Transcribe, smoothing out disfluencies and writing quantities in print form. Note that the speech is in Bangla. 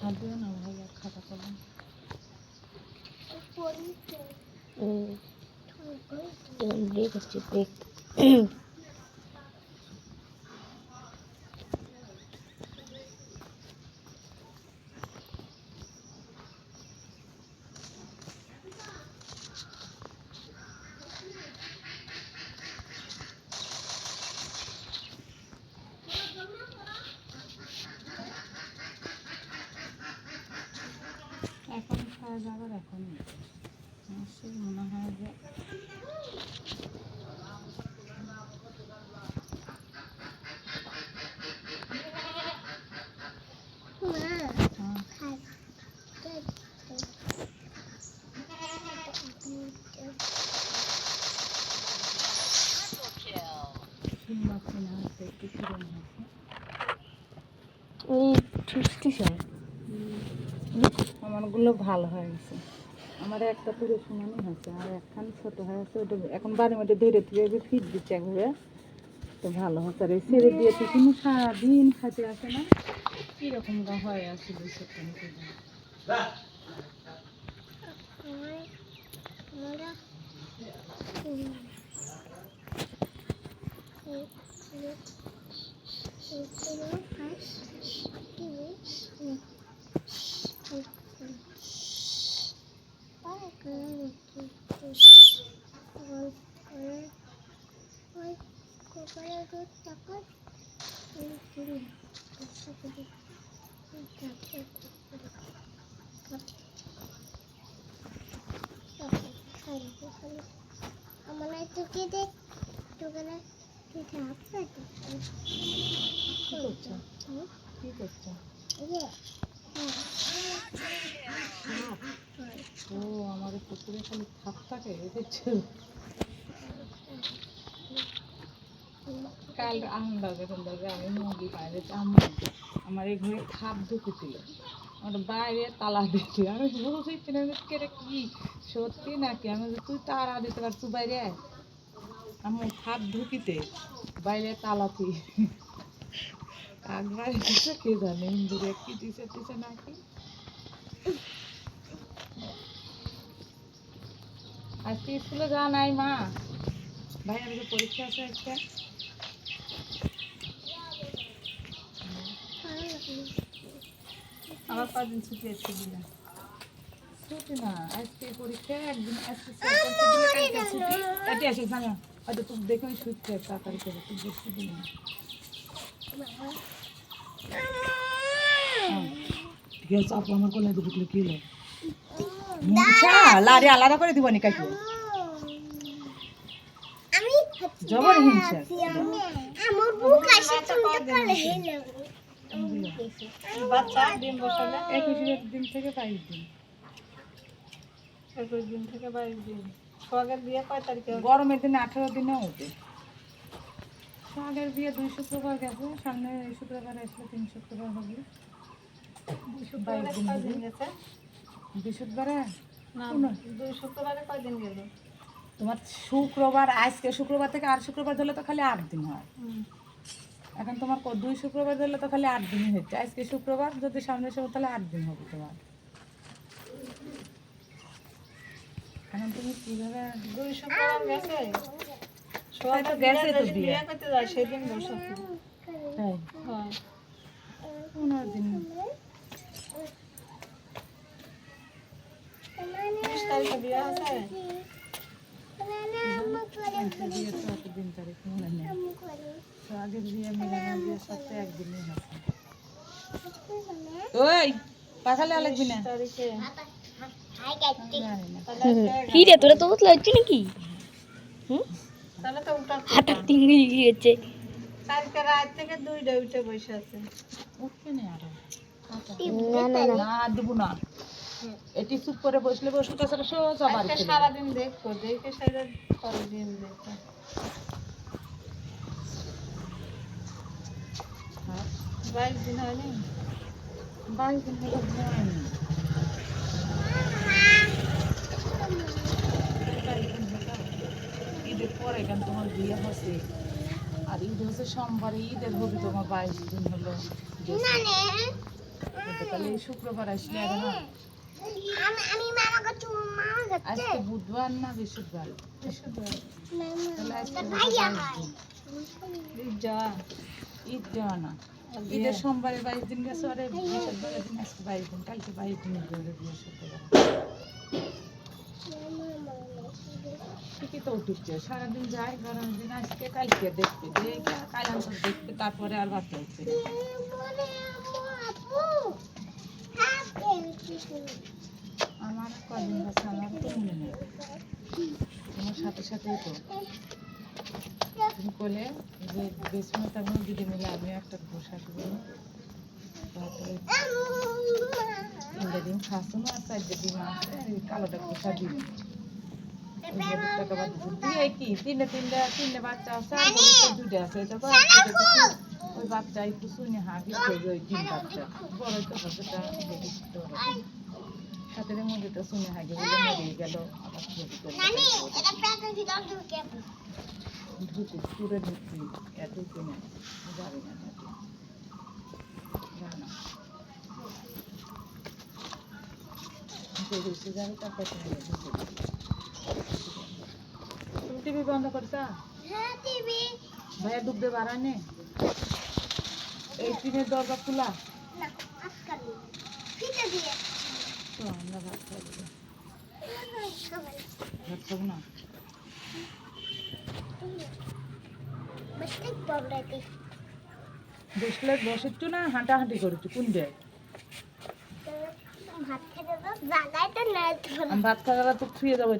হাতেও না ভাই আর খাতা কলম ব্রেক হচ্ছে ব্রেক। এখন খাওয়া যাবার এখন সেই মনে হয় যে একটু কিরম হয়েছে ওই ঠিকছে আমারগুলো ভালো হয়ে গেছে। আমার একটা পুরো সমানই হয়েছে আর একখান ছোট হয়েছে, ওটা এখন বাড়ির মধ্যে ধরে থেকে ফিট দিচ্ছে একভাবে, তো ভালো হচ্ছে। আর এই ছেড়ে দিয়ে তো কোনো সারাদিন খাইতে আসে না, কীরকম হয়ে আসছিল সেখান থেকে। কি করছো? ও আমার পুকুরে খালি খাপ থাকে দেখছো। কাল আমরা যখন ধরবে আমি মুরগি বাইরে আমার এই ঘরে খাপ ঢুকেছিল, আমার বাইরে তালা দিয়েছি, আমি বুঝেছি না কেটে কি সত্যি নাকি। আমি তুই তারা দিতে পারছু বাইরে, আমার খাপ ঢুকিতে বাইরে তালাতি কাক বাইরে দিছে কে জানে, ইন্দুরে কি দিছে দিছে নাকি। আজকে স্কুলে যাওয়া নাই মা? ভাইয়ের যে পরীক্ষা আছে আজকে। আবার কদিন ছুটি আছে দিলে? ছুটি না, আজকে পরীক্ষা একদিন, আজকে ছুটি কাটি আসে জানো। হয়তো তুই দেখে ওই ছুটছে তাড়াতাড়ি করে, তুই দেখতে দিলি না। ঠিক আছে, আপু আমার কোলে ঢুকলে কি হলো? লাড়ি আলাদা করে দিব নি কাকু, জবর হিংসা। বাচ্চা ডিম বসালে 21 দিন থেকে 22 দিন, 21 দিন থেকে 22 দিন। সোহাগের বিয়ে কয় তারিখে? গরমের দিনে 18 দিনে হবে। সোহাগের বিয়ে 2 শুক্রবার গেছে, সামনে শুক্রবার আসলে 3 শুক্রবার হবে। 22 দিন গেছে। 2 শুক্রবারে না, 2 শুক্রবারে কয়দিন গেল তোমার? শুক্রবার, আজকে শুক্রবার থেকে আর শুক্রবার ধরলে তো খালি 8 দিন হয়। এখন তোমার 2 শুক্রবার ধরলে তো খালি 8 দিনই হচ্ছে। আজকে শুক্রবার যদি সামনে এসে তাহলে 8 দিন হবে তোমার। এখন তুমি কিভাবে 2 শুক্রবার গেছে? সবাই তো গেছে তো বিয়ে করতে যায় সেদিন বসাতে। তাই হ্যাঁ 15 দিন। 30 তারিখে বিয়ে আছে। বিয়ে তো এতদিন তারিখ মনে নেই, তো আগের বিয়ে মিলানোর বিয়ের সাথে একদিনই আছে। ওই পাখালে লাগবি না তারিখে। কি রে তোরা তো উতলা হচ্ছে নাকি? তাহলে তো উল্টা হাঁটা টিঙ্গি গিয়েছে কালকে রাত থেকে 2টা উঠে বসে আছে। উঠবে না আর না না না না দেব না। এটি চুপ করে বসলে বসে তো সোজা বাড়ি চলে। সারাদিন দেখো, দেখে সারা পরের দিন দেখো। 22 দিন হয়নি, 22 দিন হলে হয়নি। 22 দিন হলো ঈদের পরে কেন তোমার বিয়ে হচ্ছে, আর ঈদ হচ্ছে সোমবারে, ঈদের হবে তোমার 22 দিন হলো তাহলে এই শুক্রবার আসলে আর না আজকে বুধবার না বৃহস্পতিবার তাহলে আজকে হচ্ছে 22 দিন। ঈদ যাওয়া না ঈদের সোমবারে 22 দিন গেছে আর বৃহস্পতিবার দিন আজকে 22 দিন কালকে 22 দিন হবে বৃহস্পতিবার ঠিকই তো উঠছে সারাদিন যায় গরমের দিন আজকে কালকে দেখবে দেখে কাল আনসার দেখবে তারপরে আর বাচ্চা উঠবে আমার কদিন আছে আমার তো মনে নেই তোমার সাথে সাথেই তো তুমি বলে যে বেসনে তেমন দিদি মিলে আমিও একটা ঘোষা করবো তারপরে 3 দিন খাসো না 4 দিন আছে কালোটা ঘোষা দিবি তিনটে বাচ্চা আছে আর দুটো আছে ওই বাচ্চা একটু শুনে হাঁকি ওই 3 বাচ্চা বড় তো বাচ্চাটা সাথে মুরগিটা শুনে হাঁকি বলে মরে গেল আবার ঢুকে পুরো ঢুকবি এত কিনে যাবে না যাবে তারপর তুমি টিভি বন্ধ করছা ভাইয়া ডুবতে বাড়ানে এই টিনের দরজা খোলা তো আমরা ভাত খাবো ভাত খাবো না বসলে বসেছ না হাঁটাহাঁটি করেছো কোন জায়গায় ভাত খাওয়া তো শুয়ে যাবো